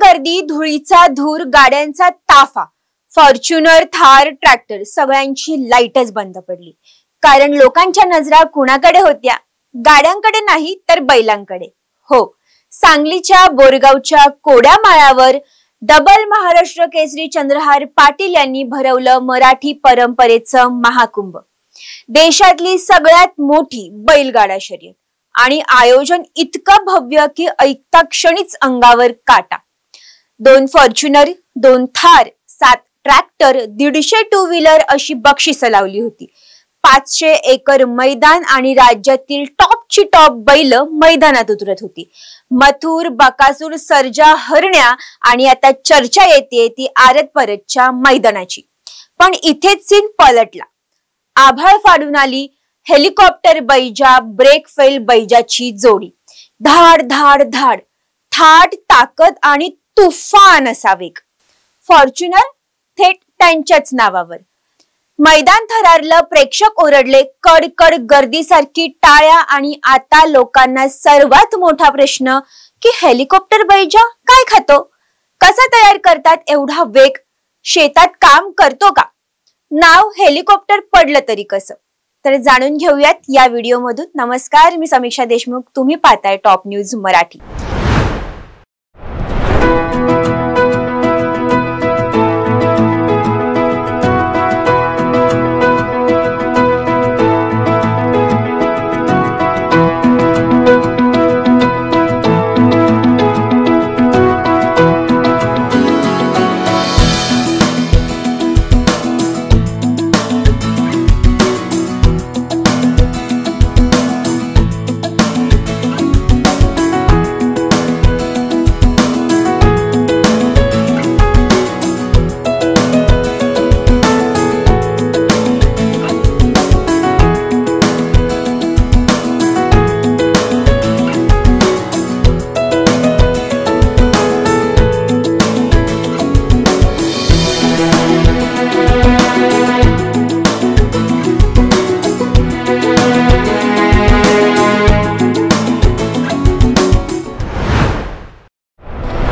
गर्दी, धुळीचा धूर, गाड्यांचा ताफा, फॉर्च्युनर, थार, ट्रॅक्टर सगळ्यांची लाईटच बंद पडली। कारण लोकांच्या नजरा कुणाकडे होत्या? गाड्यांकडे नाही तर बैलांकडे। हो, सांगलीच्या बोरगावच्या कोड्या माळावर डबल महाराष्ट्र केसरी चंद्रहार पाटील यांनी भरवलं मराठी परंपरेचं महाकुंभ। देशातली सगळ्यात मोठी बैलगाडा शर्यत आणि आयोजन इतकं भव्य की ऐकता क्षणीच अंगावर काटा। 2 Fortuner, 2 Thar, 7 tractor, 150 two wheeler अशी बक्षिसं लावली होती। 500 एकर मैदान आणि राज्यातील टॉपची टॉप बैल मैदानात उतरत होती। मथुर, बकासूर, सर्जा, हरण्या आणि आता चर्चा येते ती आरत परतच्या मैदानाची। पण इथेच सीन पलटला। आभाळ फाडून आली हेलिकॉप्टर बैजा, ब्रेक फेल बैजाची जोडी। धाड धाड धाड, थाट ताकद आणि तुफान असा वेग। फॉर्च्युनर थेट त्यांच्याच नावावर। मैदान थरारलं, प्रेक्षक ओरडले, कडकड गर्दीसारखी टाळ्या। आणि आता लोकांना सर्वात मोठा प्रश्न की हेलिकॉप्टर बैजा काय खातो? कसा तयार करतात एवढा वेग? शेतात काम करतो का? नाव हेलिकॉप्टर पडलं तरी कसं? तर जाणून घेऊयात या व्हिडिओ मधून। नमस्कार, मी समीक्षा देशमुख, तुम्ही पाहताय टॉप न्यूज मराठी।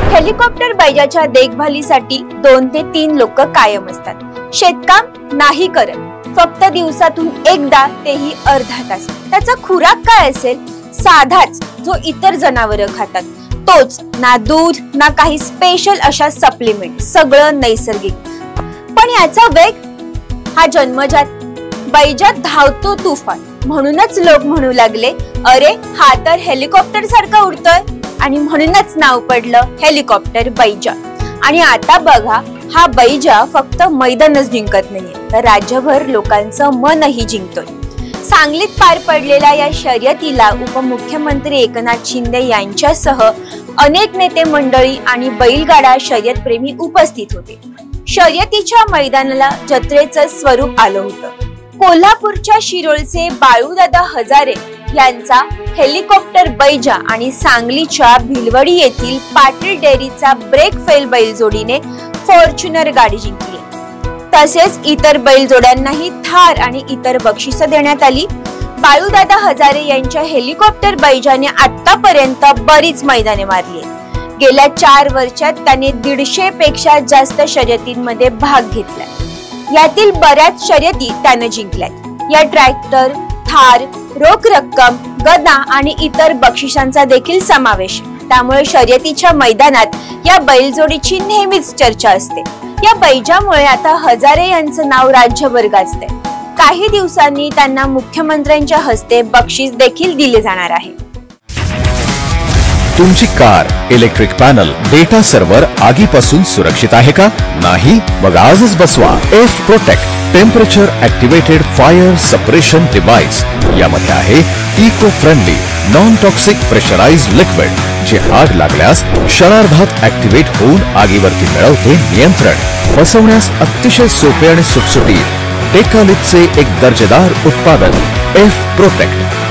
हेलिकॉप्टर बैजाच्या देखभालीसाठी 2 ते 3 लोक कायम असतात। शेतकाम नाही करत, फक्त दिवसातून एकदा, तेही अर्धा तास। त्याचा खुराक काय असेल? साधाच जो इतर जनावरं खातात तोच। ना दूध ना काही स्पेशल अशा सप्लिमेंट, सगळं नैसर्गिक। पण याचा वेग हा जन्मजात। बैजात धावतो तुफान, म्हणूनच लोक म्हणू लागले, अरे हा तर हेलिकॉप्टर सारखा उडतोय। आणि म्हणूनच नाव पडलं हेलिकॉप्टर बैजा। आणि आता बघा, हा बैजा फक्त मैदानच जिंकत नाहीये तर राज्यभर लोकांचं मनही जिंकतोय। सांगलीत पार पडलेल्या या शर्यतीला उपमुख्यमंत्री एकनाथ शिंदे यांच्यासह अनेक नेते मंडळी आणि बैलगाडा शर्यत प्रेमी उपस्थित होते। शर्यतीच्या मैदानाला जत्रेचं स्वरूप आलं होतं। कोल्हापूरच्या शिरोळचे बाळूदादा हजारे यांचा हेलिकॉप्टर बैजा आणि सांगलीच्या भिलवडी येथील पाटील डेअरीचा ब्रेक फेल बैलजोडीने फॉर्च्युनर गाडी जिंकली। तसेच इतर बैलजोड्यांनाही थार आणि इतर बक्षिसं देण्यात आली। बाळूदादा हजारे यांच्या हेलिकॉप्टर बैजाने आतापर्यंत बरीच मैदाने मारली। गेल्या 4 वर्षात त्याने 150 पेक्षा जास्त शर्यतींमध्ये भाग घेतलाय। यातील बऱ्याच शर्यती त्याने जिंकल्यात। या ट्रॅक्टर, थार, रोख रक्कम, गदा आणि इतर बक्षिसांचा देखील समावेश। त्यामुळे शर्यतीच्या मैदानात या बैलजोडीची नेहमीच चर्चा असते। या बैजामुळे आता हजारे यांचं नाव राज्यभर गाजतंय। काही दिवसांनी त्यांना मुख्यमंत्र्यांच्या हस्ते बक्षीस देखील दिले जाणार आहे। तुमची car, electric panel, data server आगीपासून सुरक्षित आहे का? नाही? मग आजच बसवा F protect temperature activated fire suppression device. यामध्ये आहे eco friendly non toxic pressurised liquid, जे आग लागल्यास क्षणार्धात ऍक्टिव्हेट होऊन आगीवरती मिळवते नियंत्रण। बसवण्यास अतिशय सोपे आणि सुटसुटीत टेकालिपचे एक दर्जेदार उत्पादन एफ प्रोटेक्ट।